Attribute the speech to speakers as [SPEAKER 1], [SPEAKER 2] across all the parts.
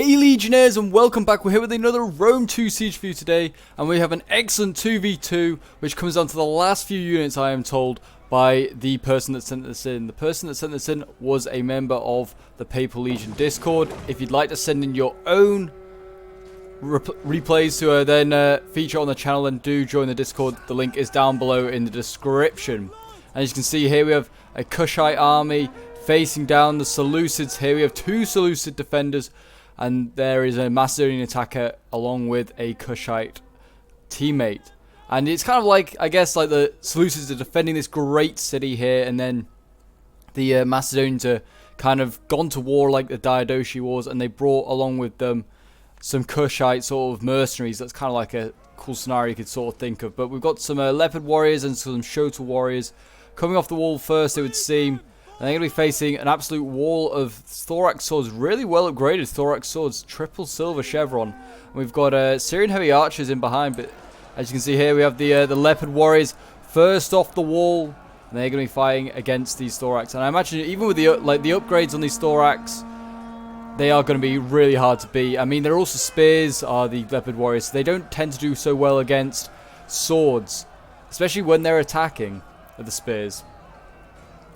[SPEAKER 1] Hey Legionnaires, and welcome back. We're here with another Rome 2 siege for you today, and we have an excellent 2v2 which comes down to the last few units, I am told, by the person that sent this in. The person that sent this in was a member of the Papal Legion Discord. If you'd like to send in your own replays to then feature on the channel, then do join the Discord. The link is down below in the description. And as you can see here, we have a Kushite army facing down the Seleucids. Here we have two Seleucid defenders, and there is a Macedonian attacker along with a Kushite teammate. And it's kind of like, I guess, like the Seleucids are defending this great city here, and then the Macedonians are kind of gone to war like the Diadochi Wars, and they brought along with them some Kushite sort of mercenaries. That's kind of like a cool scenario you could sort of think of. But we've got some Leopard warriors and some Shota warriors coming off the wall first, it would seem. And they're going to be facing an absolute wall of thorax swords, really well upgraded thorax swords, triple silver chevron. And we've got Syrian heavy archers in behind, but as you can see here, we have the Leopard warriors first off the wall, and they're going to be fighting against these thorax. And I imagine even with the upgrades on these thorax, they are going to be really hard to beat. I mean, they're also spears, are the Leopard warriors, so they don't tend to do so well against swords, especially when they're attacking with the spears.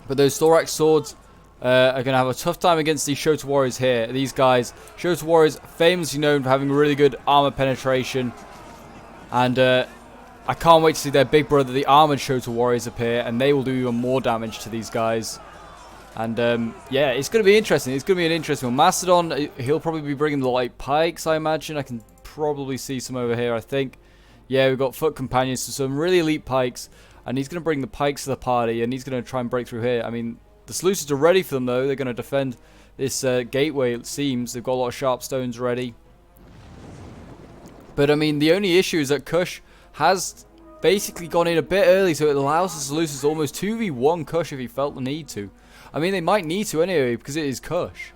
[SPEAKER 1] But those thorax swords are going to have a tough time against these Shota warriors here. These guys, Shota warriors, famously known for having really good armor penetration. And I can't wait to see their big brother, the armored Shota warriors, appear, and they will do even more damage to these guys. And yeah, it's going to be interesting. It's going to be an interesting one. Macedon, he'll probably be bringing the light pikes, I imagine. I can probably see some over here, I think. Yeah, we've got foot companions, so some really elite pikes. And he's going to bring the pikes to the party, and he's going to try and break through here. I mean, the Seleucids are ready for them, though. They're going to defend this gateway, it seems. They've got a lot of sharp stones ready. But, I mean, the only issue is that KUSH has basically gone in a bit early, so it allows the Seleucids to almost 2v1 KUSH if he felt the need to. I mean, they might need to anyway, because it is KUSH.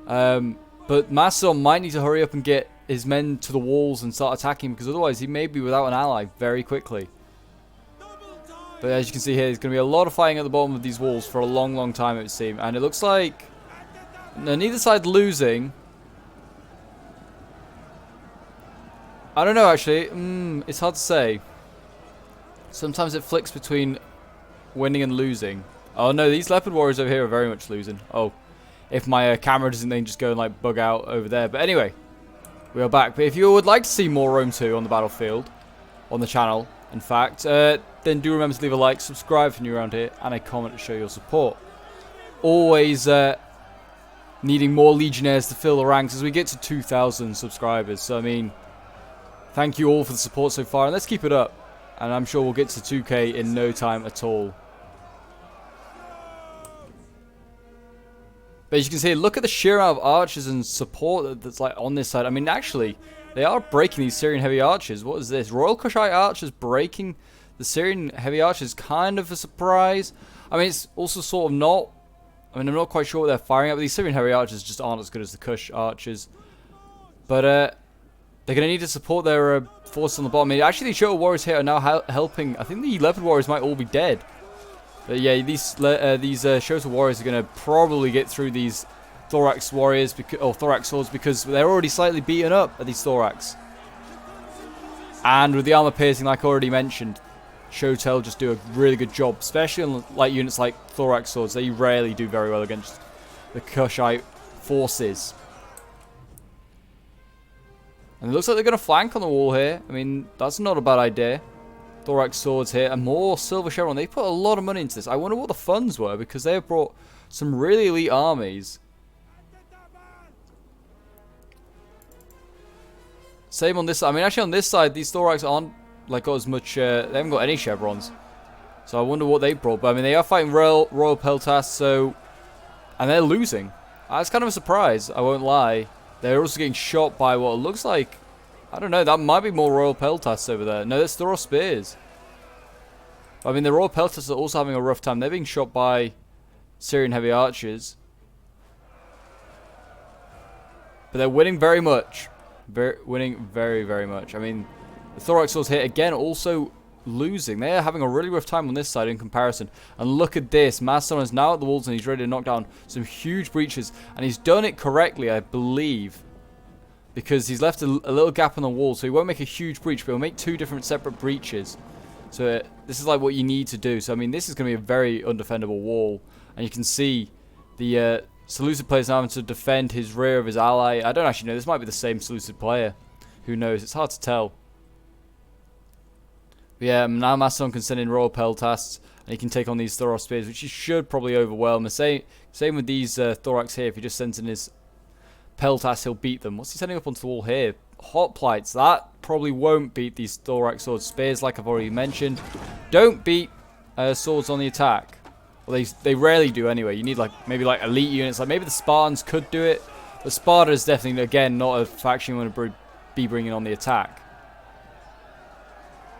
[SPEAKER 1] But Macedon might need to hurry up and get his men to the walls and start attacking, because otherwise he may be without an ally very quickly. But as you can see here, there's going to be a lot of fighting at the bottom of these walls for a long, long time, it would seem. And it looks like neither side losing. I don't know, actually. It's hard to say. Sometimes it flicks between winning and losing. Oh, no, these Leopard warriors over here are very much losing. Oh, if my camera doesn't then just go and like bug out over there. But anyway, we are back. But if you would like to see more Rome 2 on the battlefield, on the channel, in fact, then do remember to leave a like, subscribe if you're new around here, and a comment to show your support. Always needing more Legionnaires to fill the ranks as we get to 2,000 subscribers. So, I mean, thank you all for the support so far, and let's keep it up. And I'm sure we'll get to 2K in no time at all. But as you can see, look at the sheer amount of archers and support that's like on this side. I mean, actually, they are breaking these Syrian heavy archers. What is this? Royal Kushite archers breaking the Syrian heavy archers, kind of a surprise. I mean, it's also sort of not. I mean, I'm not quite sure what they're firing at, but these Syrian heavy archers just aren't as good as the KUSH archers. But they're going to need to support their forces on the bottom. I mean, actually, the Shota warriors here are now helping. I think the Leopard warriors might all be dead. But yeah, these Shota warriors are going to probably get through these thorax warriors, or thorax swords, because they're already slightly beaten up at these thorax. And with the armor piercing, like I already mentioned, Shotel just do a really good job, especially on like units like thorax swords. They rarely do very well against the Kushite forces. And it looks like they're going to flank on the wall here. I mean, that's not a bad idea. Thorax swords here, and more silver chevron. They put a lot of money into this. I wonder what the funds were, because they have brought some really elite armies. Same on this side. I mean, actually on this side, these thorax aren't like got as much. They haven't got any chevrons, so I wonder what they brought. But I mean, they are fighting Royal Peltas, so, and they're losing. That's kind of a surprise. I won't lie. They're also getting shot by what looks like, I don't know. That might be more Royal Peltas over there. No, that's the Raw Spears. I mean, the Royal Peltas are also having a rough time. They're being shot by Syrian heavy archers, but they're winning very much. Winning very, very much. I mean, the thorax swords here again also losing. They are having a really rough time on this side in comparison. And look at this. Macedon is now at the walls and he's ready to knock down some huge breaches. And he's done it correctly, I believe. because he's left a little gap on the wall, so he won't make a huge breach, but he'll make 2 different separate breaches. So this is like what you need to do. So I mean, this is going to be a very undefendable wall, and you can see the Seleucid player's now having to defend his rear of his ally. I don't actually know. This might be the same Seleucid player. Who knows? It's hard to tell. But yeah, now Macedon can send in Royal Peltasts, and he can take on these Thoros Spears, which he should probably overwhelm. The same with these Thorax here. If he just sends in his Peltasts, he'll beat them. What's he sending up onto the wall here? Hot Plights. That probably won't beat these Thorax Swords. Spears, like I've already mentioned, don't beat swords on the attack. Well, they rarely do anyway. You need maybe elite units. Like maybe the Spartans could do it. But Sparta is definitely, again, not a faction you want to be bringing on the attack.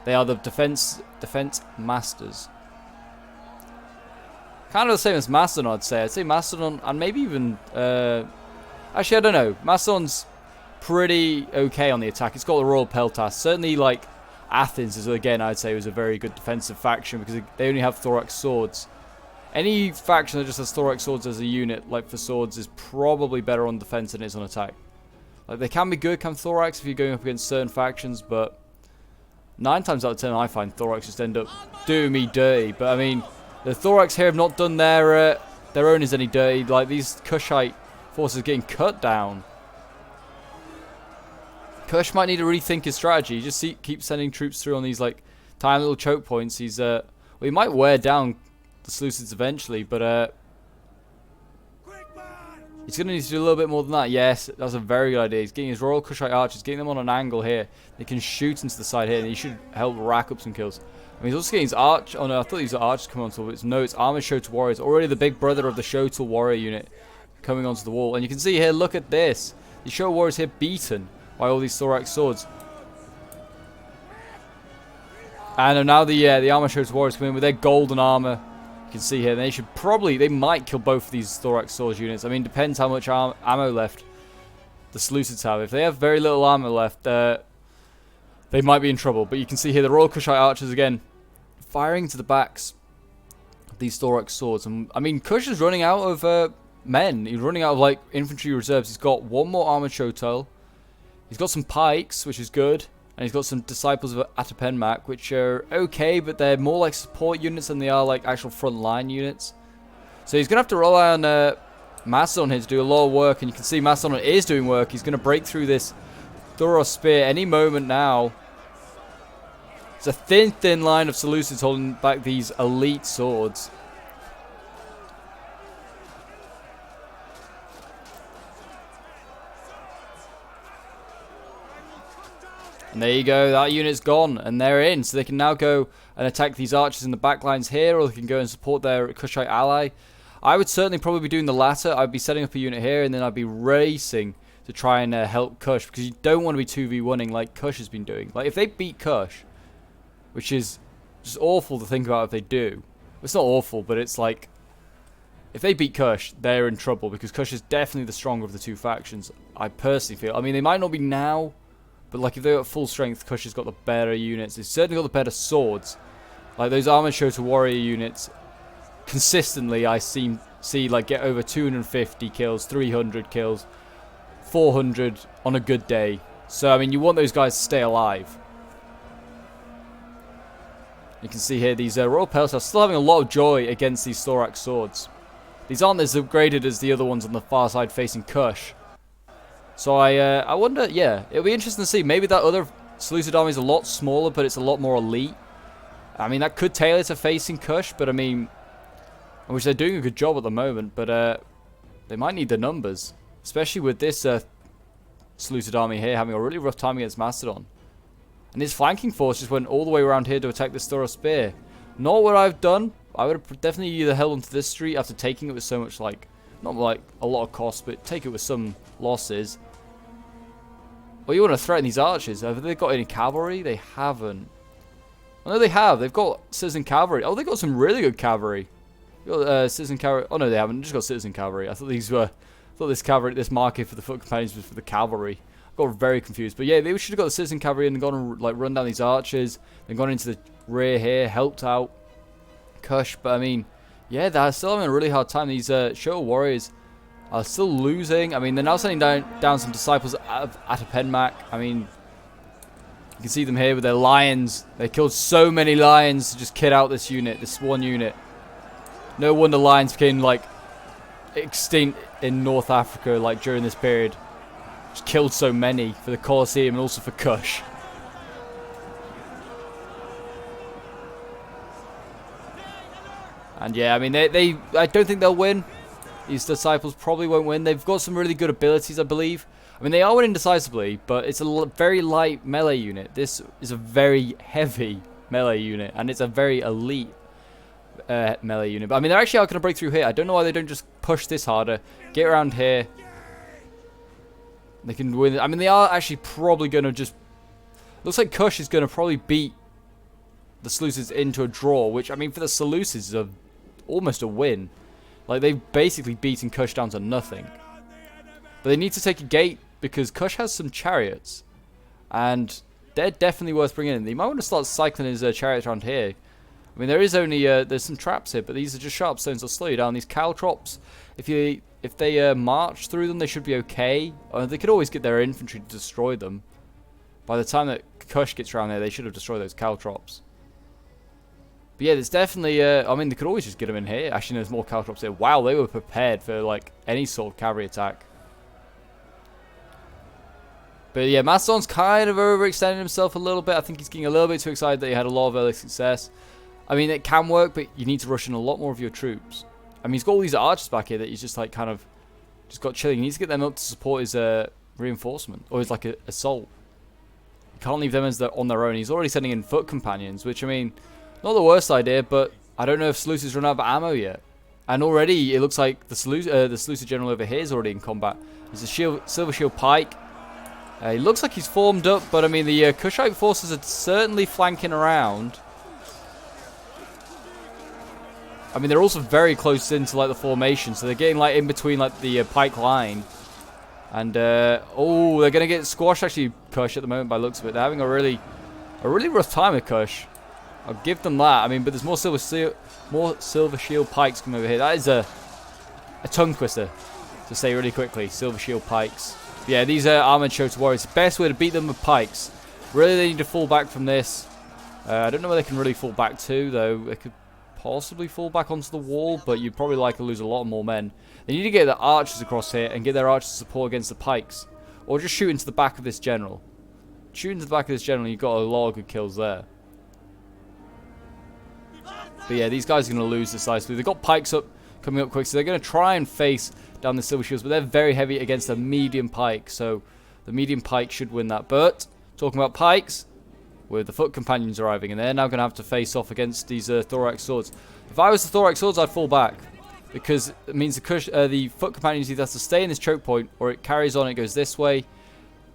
[SPEAKER 1] They are the defense masters. Kind of the same as Macedon, I'd say. I'd say Macedon, and maybe even... actually, I don't know. Macedon's pretty okay on the attack. It's got the Royal Peltas. Certainly, Athens is, again, I'd say, was a very good defensive faction because they only have Thorax Swords. Any faction that just has Thorax Swords as a unit, for swords, is probably better on defense than it is on attack. They can be good, Thorax, if you're going up against certain factions, but 9 times out of 10, I find Thorax just end up doing me dirty. But, I mean, the Thorax here have not done their owners any dirty. These Kushite forces getting cut down. Kush might need to rethink his strategy. Just keep sending troops through on these, tiny little choke points. He's, well, he might wear down the Seleucids eventually, but he's going to need to do a little bit more than that. Yes, that's a very good idea. He's getting his Royal Kushite archers, getting them on an angle here. They can shoot into the side here, and he should help rack up some kills. I mean, he's also getting his arch... Oh no, I thought these were archers coming onto it. No, it's armored Shotul warriors. Already the big brother of the Shotul warrior unit coming onto the wall. And you can see here, look at this. The Shotul warriors here beaten by all these Thorax swords. And now the armored Shotul warriors come in with their golden armor. You can see here, they might kill both of these Thorax Swords units. I mean, depends how much ammo left the Seleucids have. If they have very little ammo left, they might be in trouble. But you can see here the Royal Kushite archers again firing to the backs of these Thorax Swords. And I mean, Kush is running out of men. He's running out of infantry reserves. He's got 1 more armored Shotul. He's got some pikes, which is good. And he's got some Disciples of Atapenmak, which are okay, but they're more support units than they are actual frontline units. So he's going to have to rely on Macedon here to do a lot of work, and you can see Macedon is doing work. He's going to break through this Thoros Spear any moment now. It's a thin line of Seleucids holding back these elite swords. And there you go, that unit's gone, and they're in. So they can now go and attack these archers in the back lines here, or they can go and support their Kushite ally. I would certainly probably be doing the latter. I'd be setting up a unit here, and then I'd be racing to try and help Kush, because you don't want to be 2v1ing like Kush has been doing. If they beat Kush, which is just awful to think about if they do. It's not awful, but it's if they beat Kush, they're in trouble, because Kush is definitely the stronger of the 2 factions, I personally feel. I mean, they might not be now, but if they're at full strength, Kush has got the better units. They've certainly got the better swords. Those armored Shotul warrior units, consistently I see get over 250 kills, 300 kills, 400 on a good day. So I mean, you want those guys to stay alive. You can see here these Royal Pelts are still having a lot of joy against these Thorax swords. These aren't as upgraded as the other ones on the far side facing Kush. So I wonder, yeah, it'll be interesting to see. Maybe that other Seleucid army is a lot smaller, but it's a lot more elite. I mean, that could tailor to facing Kush, but I mean, which they're doing a good job at the moment, but they might need the numbers, especially with this Seleucid army here having a really rough time against Macedon. And his flanking force just went all the way around here to attack this Thoros Spear. Not what I've done. I would have definitely either held onto this street after taking it with so much, not a lot of cost, but take it with some losses. Well, you want to threaten these archers. Have they got any cavalry? They haven't. Oh, no, they have. They've got citizen cavalry. Oh, they've got some really good cavalry. Got citizen cavalry. Oh no, they haven't. They've just got citizen cavalry. I thought this cavalry, this market for the foot companions was for the cavalry. I got very confused. But yeah, they should have got the citizen cavalry and gone and run down these archers. Then gone into the rear here, helped out Kush. But I mean, yeah, they're still having a really hard time. These Shotul warriors are still losing. I mean, they're now sending down some disciples at Penmac. I mean, you can see them here with their lions. They killed so many lions to just kid out this unit, this one unit. No wonder lions became, like, extinct in North Africa, like, during this period. Just killed so many for the Colosseum and also for KUSH. And yeah, I mean, I don't think they'll win. These disciples probably won't win. They've got some really good abilities, I believe. I mean, they are winning decisively, but it's a very light melee unit. This is a very heavy melee unit, and it's a very elite melee unit. But I mean, they're actually out going to break through here. I don't know why they don't just push this harder. Get around here. They can win. I mean, they are actually probably going to just... Looks like KUSH is going to probably beat the Seleucids into a draw, which, I mean, for the Seleucids is almost a win. Like, they've basically beaten KUSH down to nothing. But they need to take a gate because KUSH has some chariots. And they're definitely worth bringing in. They might want to start cycling his chariots around here. I mean, there is only... there's some traps here, but these are just sharp stones. They'll slow you down. These caltrops, if they march through them, they should be okay. They could always get their infantry to destroy them. By the time that KUSH gets around there, they should have destroyed those caltrops. But yeah, there's definitely... I mean, they could always just get them in here. Actually, there's more caltrops here. Wow, they were prepared for, like, any sort of cavalry attack. But yeah, Macedon's kind of overextended himself a little bit. I think he's getting a little bit too excited that he had a lot of early success. I mean, it can work, but you need to rush in a lot more of your troops. I mean, he's got all these archers back here that he's just, like, kind of... just got chilling. He needs to get them up to support his reinforcement. Or his, like, assault. You can't leave them as on their own. He's already sending in foot companions, which, I mean... not the worst idea, but I don't know if Seleucid's run out of ammo yet. And already, it looks like the Seleucid general over here is already in combat. There's a silver shield pike. He looks like he's formed up, but I mean, the Kushite forces are certainly flanking around. I mean, they're also very close into, like, the formation, so they're getting, like, in between, like, the pike line. And, oh, they're going to get squashed, actually, KUSH, at the moment, by the looks of it. They're having a really rough time with KUSH. I'll give them that. I mean, but there's more silver shield pikes coming over here. That is a tongue twister, to say really quickly. Silver shield pikes. But yeah, these are armored Chota warriors. The best way to beat them with pikes. Really, they need to fall back from this. I don't know where they can really fall back to, though. They could possibly fall back onto the wall, but you'd probably like to lose a lot more men. They need to get the archers across here and get their archers support against the pikes. Or just shoot into the back of this general. Shoot into the back of this general, you've got a lot of good kills there. But yeah, these guys are going to lose decisively. They've got pikes up, coming up quick, so they're going to try and face down the silver shields, but they're very heavy against a medium pike, so the medium pike should win that. But, talking about pikes, with the foot companions arriving, and they're now going to have to face off against these thorax swords. If I was the thorax swords, I'd fall back, because it means the foot companions either have to stay in this choke point, or it carries on, it goes this way,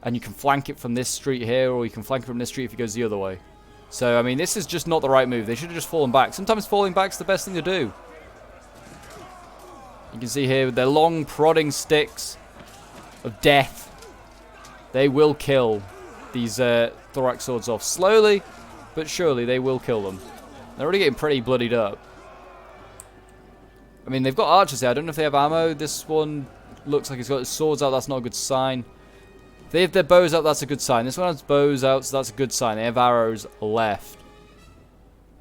[SPEAKER 1] and you can flank it from this street here, or you can flank it from this street if it goes the other way. So, I mean, this is just not the right move. They should have just fallen back. Sometimes falling back is the best thing to do. You can see here with their long prodding sticks of death, they will kill these thorax swords off. Slowly, but surely they will kill them. They're already getting pretty bloodied up. I mean, they've got archers here. I don't know if they have ammo. This one looks like he's got his swords out. That's not a good sign. If they have their bows out, that's a good sign. This one has bows out, so that's a good sign. They have arrows left.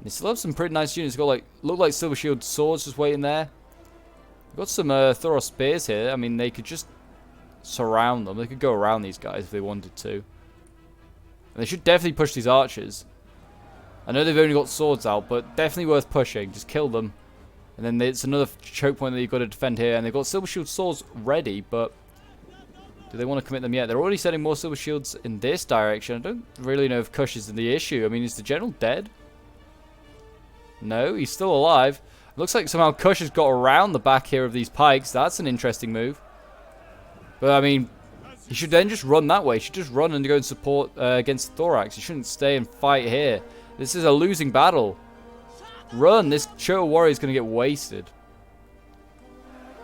[SPEAKER 1] They still have some pretty nice units. Got like look like silver shield swords just waiting there. Got some Thoros spears here. I mean, they could just surround them. They could go around these guys if they wanted to. And they should definitely push these archers. I know they've only got swords out, but definitely worth pushing. Just kill them. And then it's another choke point that you've got to defend here. And they've got silver shield swords ready, but do they want to commit them yet? They're already sending more silver shields in this direction. I don't really know if KUSH is the issue. I mean, is the general dead? No, he's still alive. Looks like somehow KUSH has got around the back here of these pikes. That's an interesting move. But, I mean, he should then just run that way. He should just run and go and support against the thorax. He shouldn't stay and fight here. This is a losing battle. Run. This Chota warrior is going to get wasted.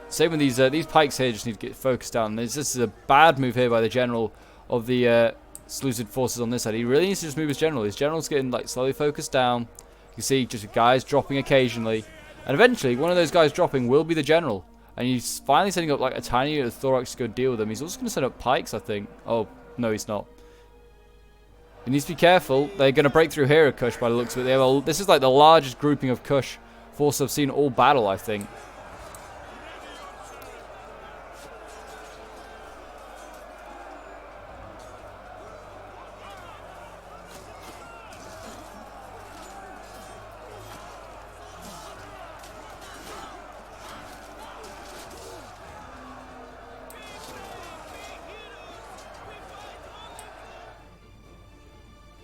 [SPEAKER 1] Same with these pikes here, just need to get focused down. This is a bad move here by the general of the Seleucid forces on this side. He really needs to just move his general. His general's getting like slowly focused down. You can see just guys dropping occasionally. And eventually, one of those guys dropping will be the general. And he's finally setting up like a tiny unit of Thorax to go deal with them. He's also going to set up pikes, I think. Oh, no, he's not. He needs to be careful. They're going to break through here at KUSH by the looks of it. This is like the largest grouping of KUSH forces I've seen all battle, I think.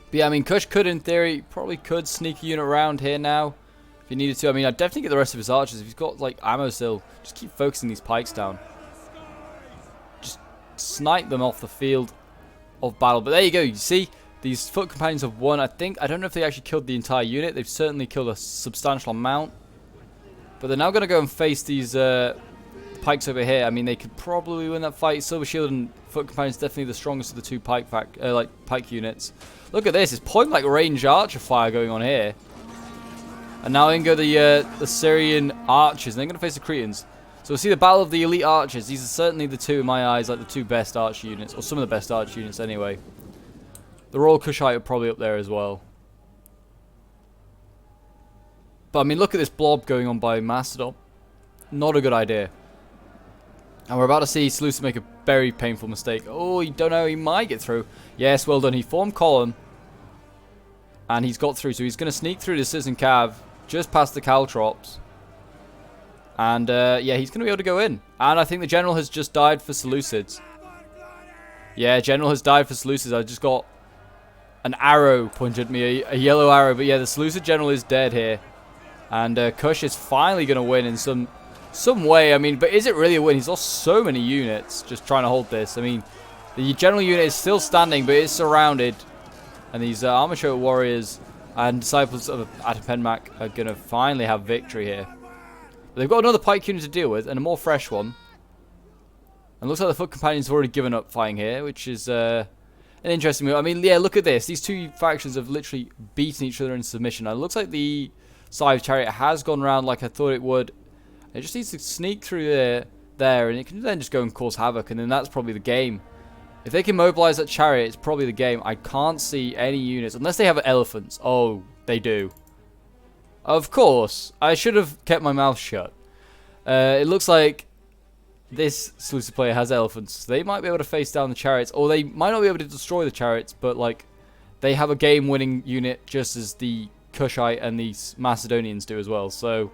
[SPEAKER 1] But yeah, I mean, KUSH could, in theory, probably could sneak a unit around here now. If he needed to. I mean, I'd definitely get the rest of his archers. If he's got, like, ammo still, just keep focusing these pikes down. Just snipe them off the field of battle. But there you go. You see, these foot companions have won. I don't know if they actually killed the entire unit. They've certainly killed a substantial amount. But they're now going to go and face these pikes over here. I mean, they could probably win that fight. Silver Shield and Foot Companions definitely the strongest of the two pike units. Look at this. It's point-blank range archer fire going on here. And now in go the Syrian archers. And they're going to face the Cretans. So we'll see the battle of the elite archers. These are certainly the two, in my eyes, like the two best archer units. Or some of the best archer units anyway. The Royal Kushite are probably up there as well. But I mean, look at this blob going on by Macedon. Not a good idea. And we're about to see Seleucus make a very painful mistake. Oh, you don't know, he might get through. Yes, well done. He formed column. And he's got through. So he's going to sneak through the Citizen Cav just past the Caltrops. And yeah, he's going to be able to go in. And I think the general has just died for Seleucids. Yeah, general has died for Seleucids. I just got an arrow pointed at me, a yellow arrow. But yeah, the Seleucid general is dead here. And KUSH is finally going to win in some way. I mean, but is it really a win? He's lost so many units just trying to hold this. I mean, the general unit is still standing, but it's surrounded. And these Armor Show warriors and disciples of Atapenmak are going to finally have victory here. But they've got another pike unit to deal with, and a more fresh one. And looks like the Foot Companions have already given up fighting here, which is an interesting move. I mean, yeah, look at this. These two factions have literally beaten each other in submission. And it looks like the Scythe Chariot has gone round like I thought it would. It just needs to sneak through there, and it can then just go and cause havoc, and then that's probably the game. If they can mobilize that chariot, it's probably the game. I can't see any units, unless they have elephants. Oh, they do. Of course. I should have kept my mouth shut. It looks like this Seleucid player has elephants. So they might be able to face down the chariots, or they might not be able to destroy the chariots, but like they have a game-winning unit just as the Kushite and the Macedonians do as well. So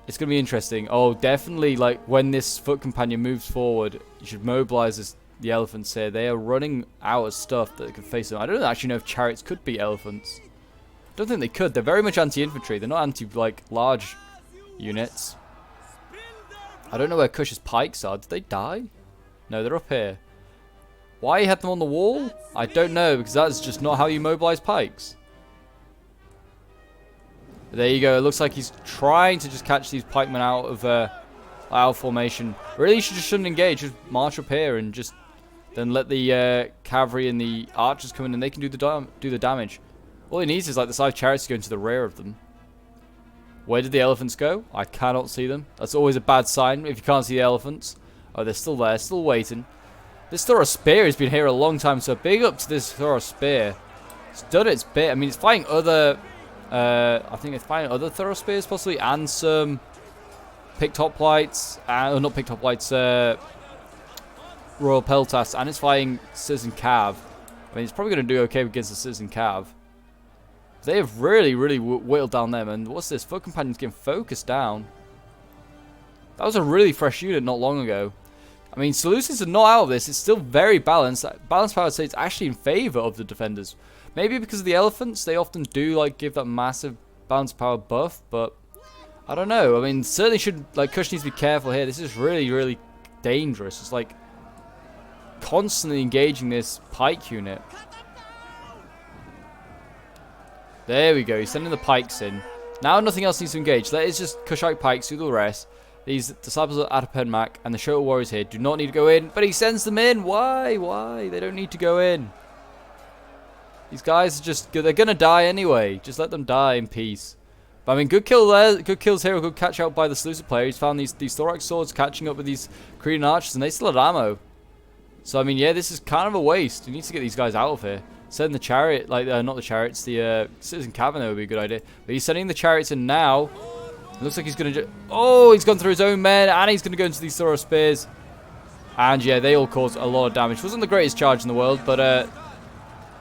[SPEAKER 1] it's going to be interesting. Oh, definitely, like, when this foot companion moves forward, you should mobilize the elephants here. They are running out of stuff that can face them. I don't actually know if chariots could beat elephants. I don't think they could. They're very much anti-infantry. They're not anti, like, large units. I don't know where KUSH's pikes are. Did they die? No, they're up here. Why he had them on the wall? I don't know, because that's just not how you mobilize pikes. There you go. It looks like he's trying to just catch these pikemen out of formation. Really, you shouldn't engage. Just march up here and just then let the cavalry and the archers come in, and they can do the damage. All he needs is like the Scythe Chariots to go into the rear of them. Where did the elephants go? I cannot see them. That's always a bad sign if you can't see the elephants. Oh, they're still there, still waiting. This Thoros Spear has been here a long time, so big up to this Thoros Spear. It's done its bit. I mean, it's fighting other... I think it's fighting other Thoros Spears possibly, and some Picked Hoplites, not Picked Hoplites, Royal Peltas, and it's fighting Citizen Cav. I mean, it's probably going to do okay against the Citizen Cav. They have really, really whittled down them, and what's this? Foot Companion's getting focused down. That was a really fresh unit not long ago. I mean, Seleucids are not out of this. It's still very balanced. Balanced power, I'd say, it's actually in favor of the defenders. Maybe because of the elephants, they often do like give that massive balance power buff, but I don't know. I mean, certainly should, like, KUSH needs to be careful here. This is really, really dangerous. It's like constantly engaging this pike unit. There we go. He's sending the pikes in. Now nothing else needs to engage. That is just Kushite pikes do the rest. These disciples of Atapenmak and the Shoto warriors here do not need to go in, but he sends them in. Why? Why? They don't need to go in. These guys are just, they're going to die anyway. Just let them die in peace. But I mean, good kill there. Good kills here. A good catch out by the Seleucid player. He's found these thorax swords catching up with these Cretan archers, and they still have ammo. So I mean, yeah, this is kind of a waste. You need to get these guys out of here. Send the chariot, like not the chariots, the citizen cavern. That would be a good idea. But he's sending the chariots in now. It looks like he's gonna. Oh, he's gone through his own men, and he's gonna go into these Thora spears. And yeah, they all cause a lot of damage. Wasn't the greatest charge in the world, but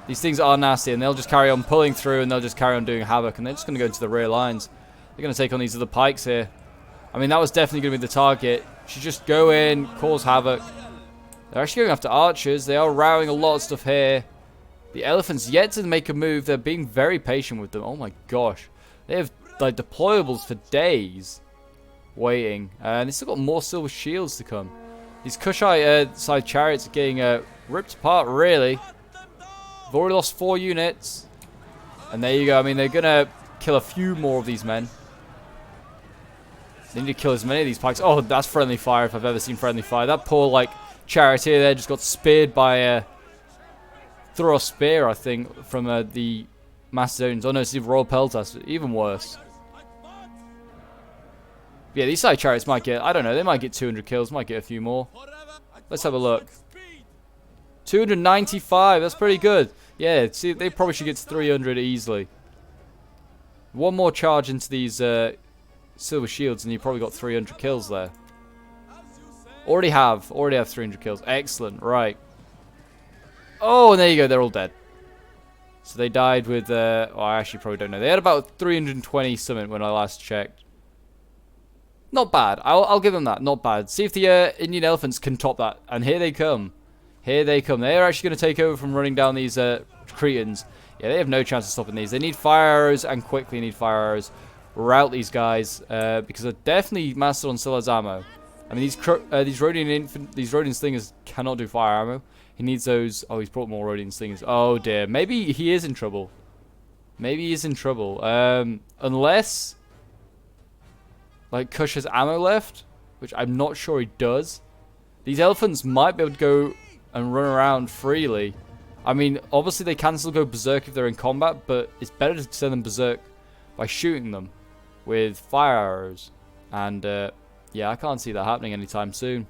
[SPEAKER 1] these things are nasty, and they'll just carry on pulling through, and they'll just carry on doing havoc, and they're just gonna go into the rear lines. They're gonna take on these other pikes here. I mean, that was definitely gonna be the target. Should just go in, cause havoc. They're actually going after archers. They are routing a lot of stuff here. The elephants yet to make a move. They're being very patient with them. Oh my gosh. They have like deployables for days waiting. And they still got more silver shields to come. These Kushite side chariots are getting ripped apart, really. They've already lost 4 units. And there you go. I mean, they're going to kill a few more of these men. They need to kill as many of these pikes. Oh, that's friendly fire if I've ever seen friendly fire. That poor, like, charioteer there just got speared by through a spear, I think, from the Macedonians. Oh no, it's the Royal Peltas, even worse. Yeah, these side chariots might get, I don't know, they might get 200 kills, might get a few more. Let's have a look. 295, that's pretty good. Yeah, see, they probably should get to 300 easily. One more charge into these silver shields and you probably got 300 kills there. Already have 300 kills. Excellent, right. Oh, and there you go, they're all dead. So they died with, oh, I actually probably don't know. They had about 320 something when I last checked. Not bad, I'll give them that, not bad. See if the Indian elephants can top that. And here they come. Here they come. They're actually going to take over from running down these Cretans. Yeah, they have no chance of stopping these. They need fire arrows and quickly need fire arrows. Rout these guys, because they're definitely Mastodon still has ammo. I mean, these Rhodian slingers cannot do fire ammo. He needs those. Oh, he's brought more Rhodian slingers. Oh dear. Maybe he is in trouble. Maybe he is in trouble. Unless, like, KUSH has ammo left, which I'm not sure he does. These elephants might be able to go and run around freely. I mean, obviously they can still go berserk if they're in combat, but it's better to send them berserk by shooting them with fire arrows. And yeah, I can't see that happening anytime soon.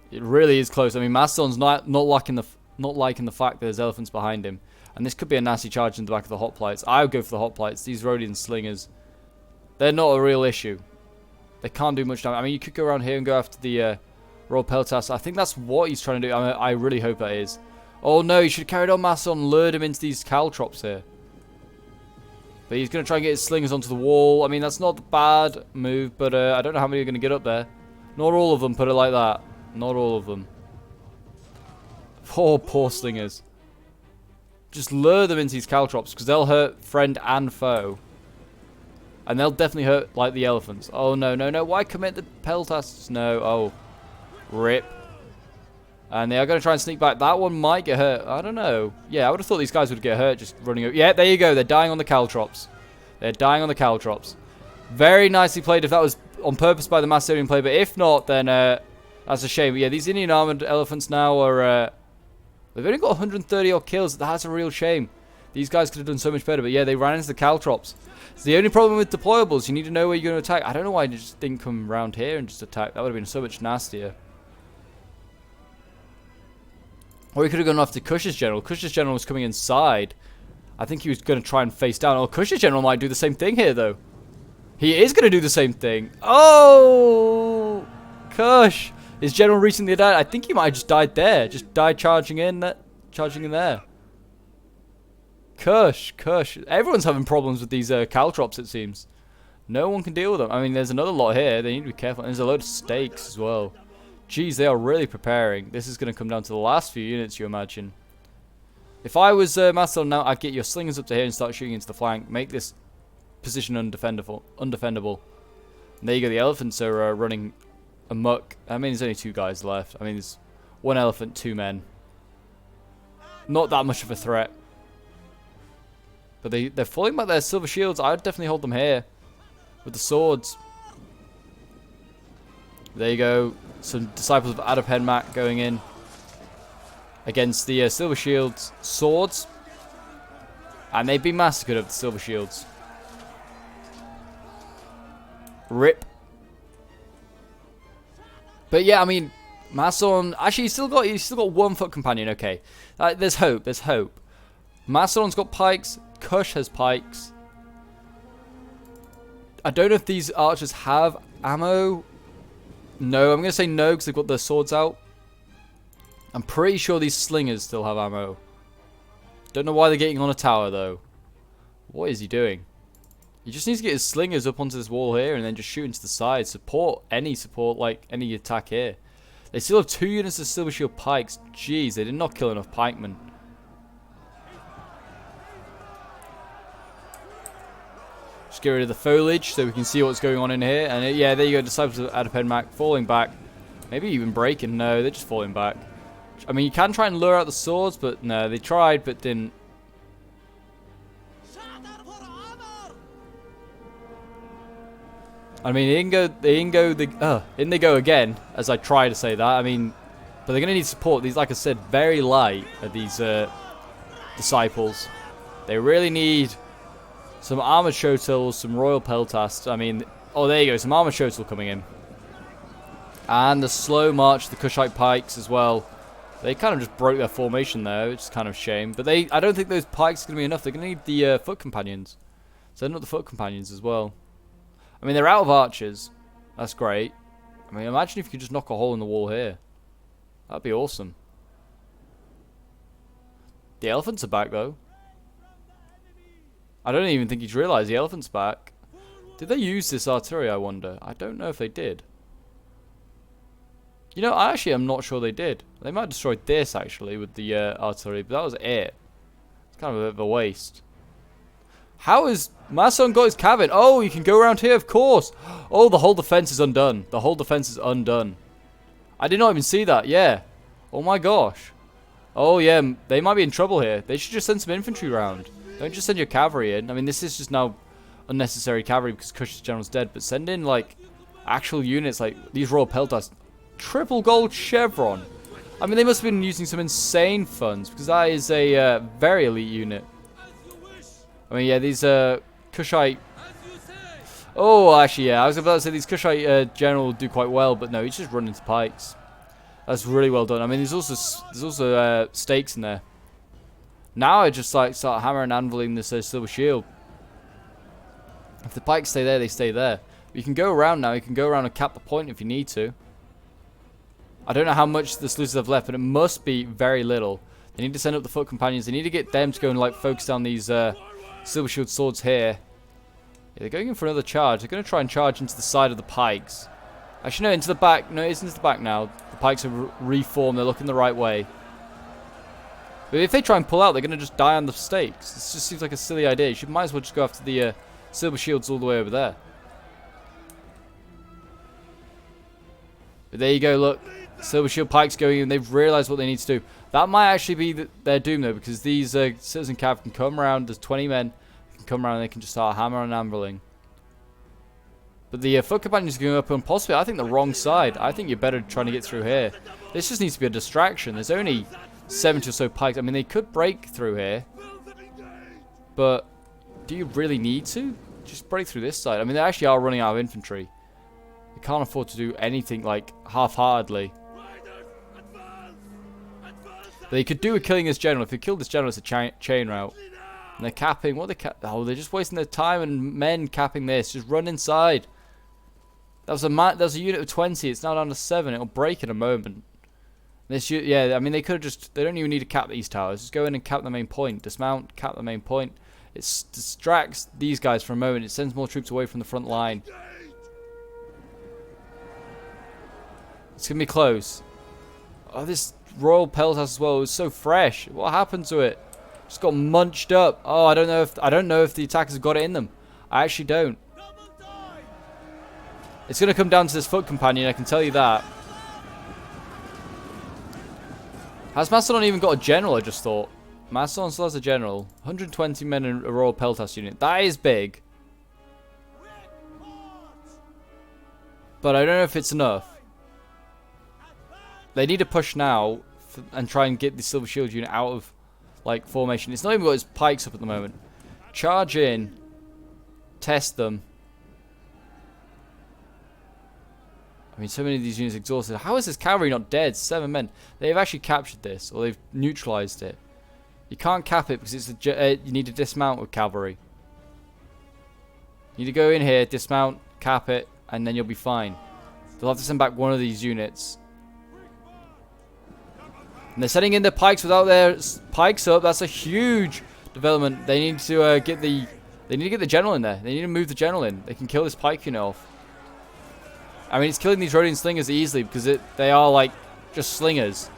[SPEAKER 1] It really is close. I mean, Mastodon's not liking the fact that there's elephants behind him, and this could be a nasty charge in the back of the hoplites. I would go for the hoplites. These Rhodian slingers, they're not a real issue. They can't do much damage. I mean, you could go around here and go after the Royal Peltas. I think that's what he's trying to do. I mean, I really hope that is. Oh no, he should have carried on Mastodon and lured him into these caltrops here. But he's going to try and get his slingers onto the wall. I mean, that's not a bad move, but I don't know how many are going to get up there. Not all of them, put it like that. Not all of them. Poor slingers. Just lure them into these caltrops, because they'll hurt friend and foe. And they'll definitely hurt, like, the elephants. Oh, no, no, no. Why commit the Peltas? No. Oh. Rip. And they are going to try and sneak back. That one might get hurt. I don't know. Yeah, I would have thought these guys would get hurt just running over. Yeah, there you go. They're dying on the caltrops. They're dying on the caltrops. Very nicely played if that was on purpose by the Macedonian player. But if not, then that's a shame. But yeah, these Indian armored elephants now are... they've only got 130 odd kills. That's a real shame. These guys could have done so much better. But yeah, they ran into the caltrops. It's the only problem with deployables. You need to know where you're going to attack. I don't know why they just didn't come around here and just attack. That would have been so much nastier. Or he could have gone after KUSH's general. KUSH's general was coming inside. I think he was going to try and face down. Oh, KUSH's general might do the same thing here, though. He is going to do the same thing. Oh! KUSH! His general recently died. I think he might have just died there. Just died charging in there. KUSH. Everyone's having problems with these caltrops, it seems. No one can deal with them. I mean, there's another lot here. They need to be careful. And there's a load of stakes as well. Jeez, they are really preparing. This is going to come down to the last few units, you imagine. If I was Mastodon now, I'd get your slingers up to here and start shooting into the flank. Make this position undefendable. And there you go. The elephants are running amok. I mean, there's only 2 guys left. I mean, there's 1 elephant, 2 men. Not that much of a threat. But they're falling back their silver shields. I would definitely hold them here with the swords. There you go. Some disciples of Adophenmak going in against the silver shields swords. And they've been massacred of the silver shields. Rip. But yeah, I mean, Macedon, actually he's still got 1 foot companion, okay. There's hope, there's hope. Macedon's got pikes, KUSH has pikes. I don't know if these archers have ammo. No, I'm going to say no because they've got their swords out. I'm pretty sure these slingers still have ammo. Don't know why they're getting on a tower though. What is he doing? He just needs to get his slingers up onto this wall here and then just shoot into the side. Support, like any attack here. They still have 2 units of silver shield pikes. Jeez, they did not kill enough pikemen. Just get rid of the foliage so we can see what's going on in here. And yeah, there you go, Disciples of Adepenmac falling back. Maybe even breaking. No, they're just falling back. I mean, you can try and lure out the swords, but no, they tried but didn't. I mean, in they go again, as I try to say that. I mean, but they're going to need support. These, like I said, very light are these disciples. They really need some armored shotels, some royal peltasts. I mean, oh, there you go, some armored shotel coming in. And the slow march, the Kushite pikes as well. They kind of just broke their formation there, which is kind of a shame. But I don't think those pikes are going to be enough. They're going to need the foot companions. Send up the foot companions as well. I mean, they're out of archers. That's great. I mean, imagine if you could just knock a hole in the wall here. That'd be awesome. The elephants are back, though. I don't even think he's realised the elephant's back. Did they use this artillery, I wonder? I don't know if they did. You know, I actually am not sure they did. They might have destroyed this, actually, with the artillery, but that was it. It's kind of a bit of a waste. How is Macedon got his cabin? Oh, you can go around here, of course. Oh, the whole defense is undone. The whole defense is undone. I did not even see that. Yeah. Oh my gosh. Oh yeah, they might be in trouble here. They should just send some infantry around. Don't just send your cavalry in. I mean, this is just now unnecessary cavalry because KUSH's general's dead. But send in like actual units like these royal peltasts. Triple gold chevron. I mean, they must have been using some insane funds because that is a very elite unit. I mean, yeah, these Kushite. Oh, actually, yeah, I was about to say these Kushite general do quite well, but no, he's just running into pikes. That's really well done. I mean, there's also stakes in there. Now I just like start hammering and anviling this silver shield. If the pikes stay there, they stay there. But you can go around now. You can go around and cap the point if you need to. I don't know how much the Sluices have left, but it must be very little. They need to send up the foot companions. They need to get them to go and like focus down these silver shield swords here. Yeah, they're going in for another charge. They're going to try and charge into the side of the pikes. Actually, no, into the back. No, it's into the back now. The pikes are reformed. They're looking the right way. But if they try and pull out, they're going to just die on the stakes. This just seems like a silly idea. You might as well just go after the silver shields all the way over there. But there you go, look. Silver shield pikes going in. They've realised what they need to do. That might actually be their doom, though, because these citizen cav can come around. There's 20 men. They can come around and they can just start hammering and anviling. But the foot companions are going up on possibly, I think, the wrong side. I think you're better trying to get through here. This just needs to be a distraction. There's only 70 or so pikes. I mean, they could break through here. But do you really need to? Just break through this side. I mean, they actually are running out of infantry. They can't afford to do anything, like, half-heartedly. They could do with killing this general. If they killed this general, it's a chain route. And they're capping. What are they oh, they're just wasting their time and men capping this. Just run inside. That was a unit of 20. It's now down to 7. It'll break in a moment. This, yeah, I mean, they could have just. They don't even need to cap these towers. Just go in and cap the main point. Dismount, cap the main point. It distracts these guys for a moment. It sends more troops away from the front line. It's gonna be close. Oh, this royal peltast as well was so fresh. What happened to it? Just got munched up. Oh, I don't know if the attackers have got it in them. I actually don't. It's gonna come down to this foot companion. I can tell you that. Has Macedon even got a general? I just thought. Macedon still has a general. 120 men in a royal peltast unit. That is big. But I don't know if it's enough. They need to push now and try and get the silver shield unit out of like formation. It's not even got its pikes up at the moment. charge in, test them. I mean, so many of these units exhausted. How is this cavalry not dead? 7 men. They've actually captured this, or they've neutralized it. You can't cap it because it's you need to dismount with cavalry. You need to go in here, dismount, cap it, and then you'll be fine. They'll have to send back one of these units. And they're sending in their pikes without their pikes up. That's a huge development. They need to get the general in there. They need to move the general in. They can kill this pike unit off. I mean, it's killing these Rhodian slingers easily because they are like just slingers.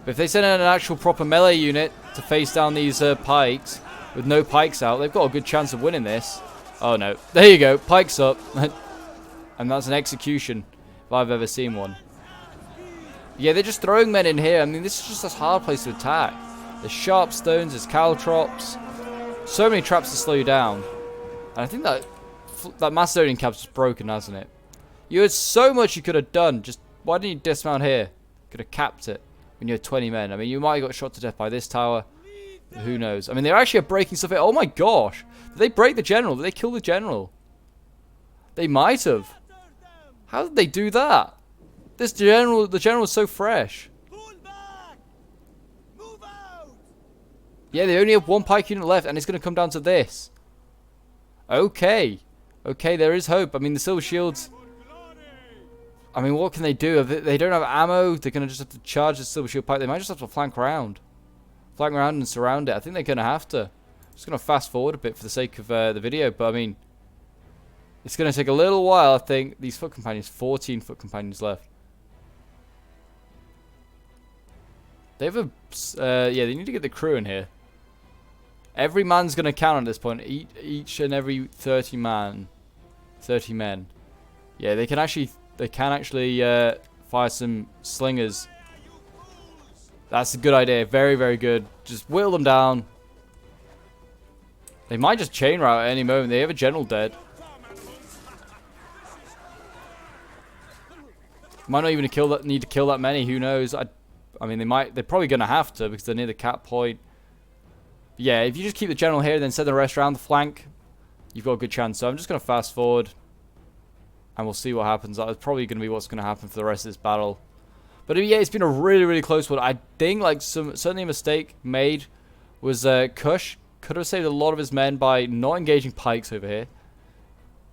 [SPEAKER 1] But if they send in an actual proper melee unit to face down these pikes with no pikes out, they've got a good chance of winning this. Oh no, there you go, pikes up. And that's an execution if I've ever seen one. Yeah, they're just throwing men in here. I mean, this is just a hard place to attack. There's sharp stones, there's caltrops. So many traps to slow you down. And I think that Macedonian cap's just broken, hasn't it? You had so much you could have done. Just why didn't you dismount here? Could have capped it when you had 20 men. I mean, you might have got shot to death by this tower. Who knows? I mean, they're actually breaking stuff here. Oh my gosh. Did they break the general? Did they kill the general? They might have. How did they do that? The general is so fresh. Yeah, they only have one pike unit left, and it's going to come down to this. Okay. Okay, there is hope. I mean, the silver shields... I mean, what can they do? If they don't have ammo, they're going to just have to charge the silver shield pike. They might just have to flank around. Flank around and surround it. I think they're going to have to. I'm just going to fast forward a bit for the sake of the video, but I mean... It's going to take a little while, I think. These foot companions, 14 foot companions left. They have a... yeah, they need to get the crew in here. Every man's going to count at this point. Each and every 30 men. Yeah, they can actually fire some slingers. That's a good idea. Very, very good. Just whittle them down. They might just chain route at any moment. They have a general dead. Might not even need to kill that many. Who knows? I mean, they're probably going to have to because they're near the cap point. But yeah, if you just keep the general here, then send the rest around the flank, you've got a good chance. So I'm just going to fast forward, and we'll see what happens. That's probably going to be what's going to happen for the rest of this battle. But yeah, it's been a really, really close one. I think like certainly a mistake made was KUSH could have saved a lot of his men by not engaging pikes over here.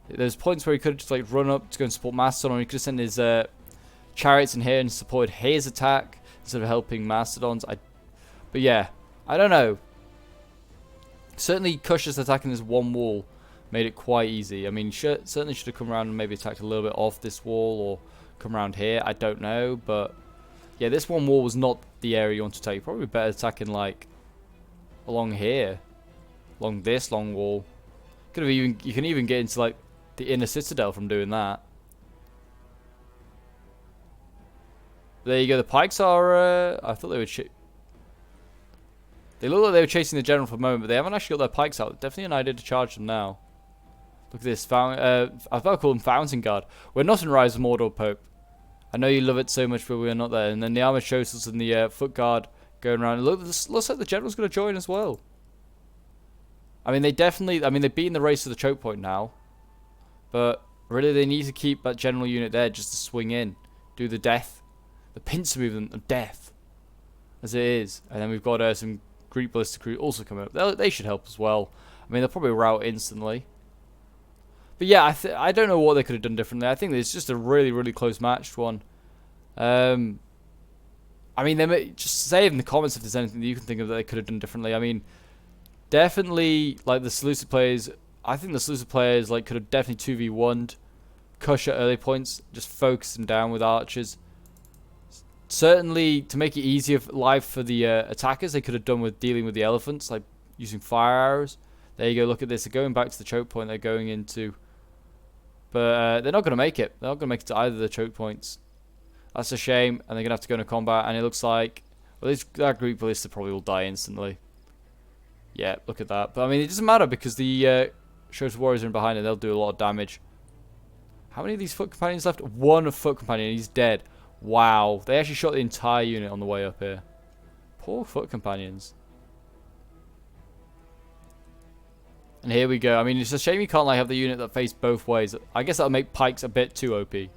[SPEAKER 1] There's points where he could have just like run up to go and support Mastodon, or he could have sent his chariots in here and supported his attack instead of helping Mastodon's. But yeah, I don't know. Certainly KUSH's attacking this one wall made it quite easy. I mean, certainly should have come around and maybe attacked a little bit off this wall or come around here. I don't know, but yeah, this one wall was not the area you want to attack. You're probably better attacking like along here, along this long wall. You can even get into like the inner citadel from doing that. There you go. The pikes are. I thought they would. They look like they were chasing the general for a moment, but they haven't actually got their pikes out. Definitely an idea to charge them now. Look at this. I was about to call them Fountain Guard. We're not in Rise of Mordor, Pope. I know you love it so much, but we're not there. And then the armor shows us in the foot guard going around. Look, this looks like the general's going to join as well. I mean, they definitely. I mean, they've beaten the race to the choke point now, but really they need to keep that general unit there just to swing in, do the death, the pincer movement of death, as it is. And then we've got some Greek ballistic crew also coming up. They should help as well. I mean, they'll probably rout instantly. But yeah, I don't know what they could have done differently. I think it's just a really, really close matched one. I mean, just say in the comments if there's anything that you can think of that they could have done differently. I mean, definitely, like, the Seleucid players, I think the Seleucid players, like, could have definitely 2v1'd KUSH at early points, just focus them down with archers. Certainly, to make it easier life for the attackers, they could have done with dealing with the elephants, like using fire arrows. There you go, look at this. They're going back to the choke point they're going into. But they're not going to make it. They're not going to make it to either of the choke points. That's a shame, and they're going to have to go into combat, and it looks like... Well, that Greek ballista probably will die instantly. Yeah, look at that. But, I mean, it doesn't matter, because the Shows warriors are in behind, and they'll do a lot of damage. How many of these foot companions left? One foot companion, he's dead. Wow, they actually shot the entire unit on the way up here. Poor foot companions. And here we go. I mean, it's a shame you can't like have the unit that face both ways. I guess that'll make pikes a bit too OP. Bit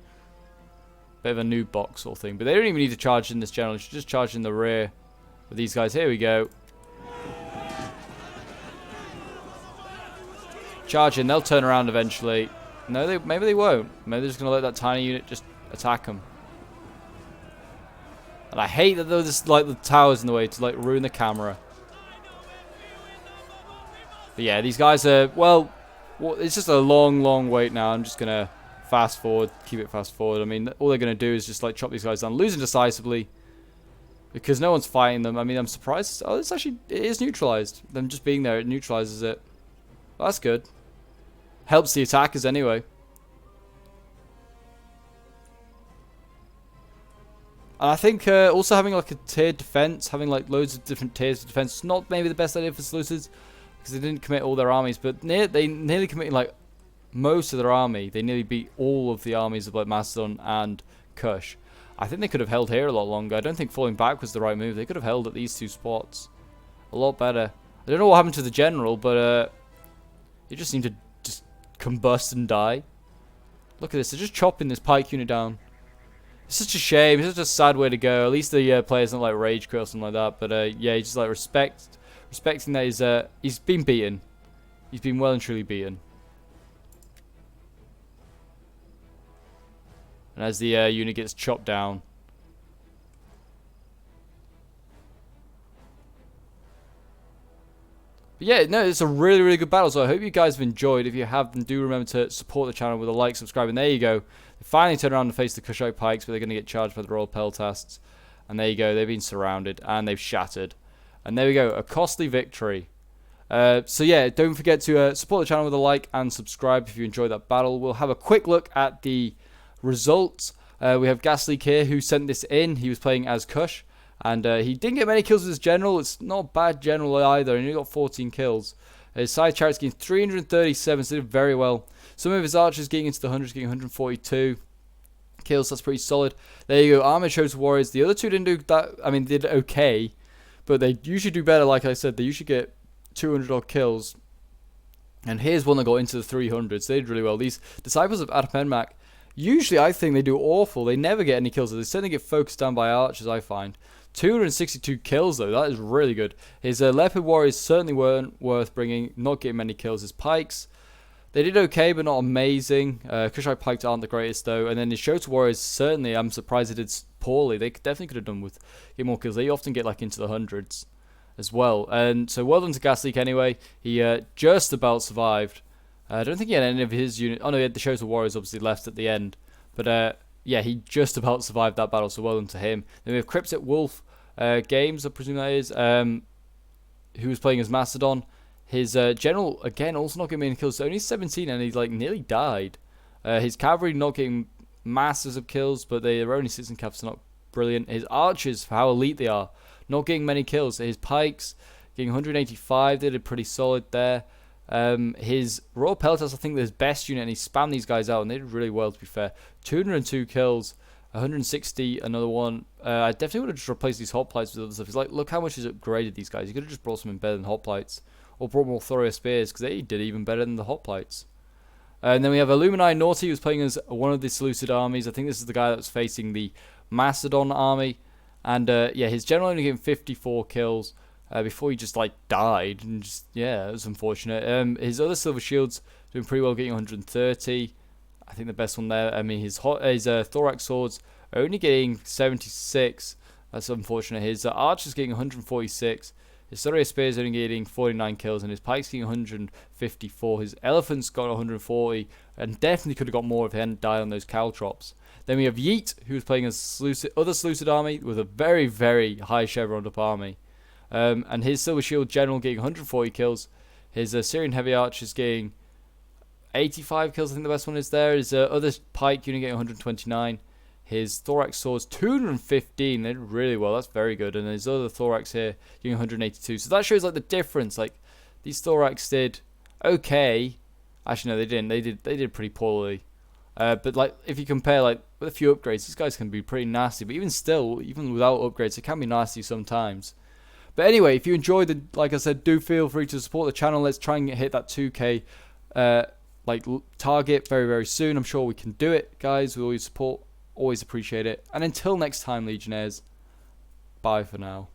[SPEAKER 1] of a noob box sort of thing. But they don't even need to charge in this general. You should just charge in the rear with these guys. Here we go. Charge in. They'll turn around eventually. No, maybe they won't. Maybe they're just going to let that tiny unit just attack them. And I hate that there's like the towers in the way to like ruin the camera. But yeah, these guys are, well, it's just a long wait now. I'm just going to fast forward, keep it fast forward. I mean, all they're going to do is just like chop these guys down, losing decisively because no one's fighting them. I mean, I'm surprised. Oh, it is neutralized. Them just being there, it neutralizes it. Well, that's good. Helps the attackers anyway. And I think also having like a tiered defense, having like loads of different tiers of defense, is not maybe the best idea for Seleucids because they didn't commit all their armies, but they nearly committed like most of their army. They nearly beat all of the armies of like Macedon and KUSH. I think they could have held here a lot longer. I don't think falling back was the right move. They could have held at these two spots a lot better. I don't know what happened to the general, but he just seemed to just combust and die. Look at this. They're just chopping this pike unit down. It's such a shame. It's such a sad way to go. At least the players don't like rage quit or something like that. But yeah, he's just like respecting that he's been beaten. He's been well and truly beaten. And as the unit gets chopped down. But yeah, no, it's a really good battle. So I hope you guys have enjoyed. If you have, then do remember to support the channel with a like, subscribe, and there you go. They finally turn around and face the Kushite pikes, but they're going to get charged by the Royal Peltasts. And there you go. They've been surrounded and they've shattered. And there we go. A costly victory. So yeah, don't forget to support the channel with a like and subscribe if you enjoyed that battle. We'll have a quick look at the results. We have Gasleek here who sent this in. He was playing as KUSH. And he didn't get many kills with his general. It's not a bad general either. He only got 14 kills. His side chariots getting 337, so did very well. Some of his archers getting into the hundreds, getting 142 kills. That's pretty solid. There you go. Armored Chosen Warriors. The other two didn't do that. I mean, they did okay. But they usually do better, like I said. They usually get 200 odd kills. And here's one that got into the 300s. They did really well. These Disciples of Atapenmak, usually I think they do awful. They never get any kills. They certainly get focused down by archers, I find. 262 kills though, that is really good. His Leopard Warriors certainly weren't worth bringing, not getting many kills. His Pikes, they did okay but not amazing. Kushite Pikes aren't the greatest though. And then his Shota Warriors, certainly I'm surprised they did poorly. They definitely could have done with getting more kills. They often get like into the hundreds as well. And so well done to Gasleek anyway. He just about survived. I don't think he had any of his units. Oh no, he had the Shota Warriors obviously left at the end. But yeah, he just about survived that battle, so well done to him. Then we have Cryptic Wolf Games, I presume that is, who was playing as Macedon. His general, again, also not getting any kills, so only 17, and he like nearly died. His cavalry not getting masses of kills, but they are only 16 cav, so not brilliant. His archers, for how elite they are, not getting many kills. His pikes getting 185, they did pretty solid there. His Royal Peltas, I think, his best unit, and he spammed these guys out, and they did really well, to be fair. 202 kills, 160, another one. I definitely would have just replaced these hoplites with other stuff. It's like, look how much he's upgraded these guys. You could have just brought something better than hoplites, or brought more Thoria spears, because they did even better than the hoplites. And then we have Illumini Naughty, who's playing as one of the Seleucid armies. I think this is the guy that was facing the Macedon army. And yeah, his general only getting 54 kills. Before he just like died, and just, yeah, it was unfortunate. His other silver shields doing pretty well, getting 130. I think the best one there. I mean, his thorax swords are only getting 76. That's unfortunate. His archers getting 146. His Thoria spears only getting 49 kills, and his pikes getting 154. His elephants got 140, and definitely could have got more if he hadn't died on those caltrops. Then we have Yeet, who's playing as other Seleucid army with a very high chevroned up army. And his Silver Shield General getting 140 kills. His Syrian Heavy Archers getting 85 kills. I think the best one is there. His other Pike unit getting 129. His Thorax Swords 215. They did really well. That's very good. And his other Thorax here getting 182. So that shows like the difference. Like these Thorax did okay. Actually no, they didn't. They did pretty poorly. But like if you compare like with a few upgrades, these guys can be pretty nasty. But even still, even without upgrades, it can be nasty sometimes. But anyway, if you enjoyed the, like I said, do feel free to support the channel. Let's try and hit that 2K target very, very soon. I'm sure we can do it, guys. We always support, always appreciate it. And until next time, Legionnaires, bye for now.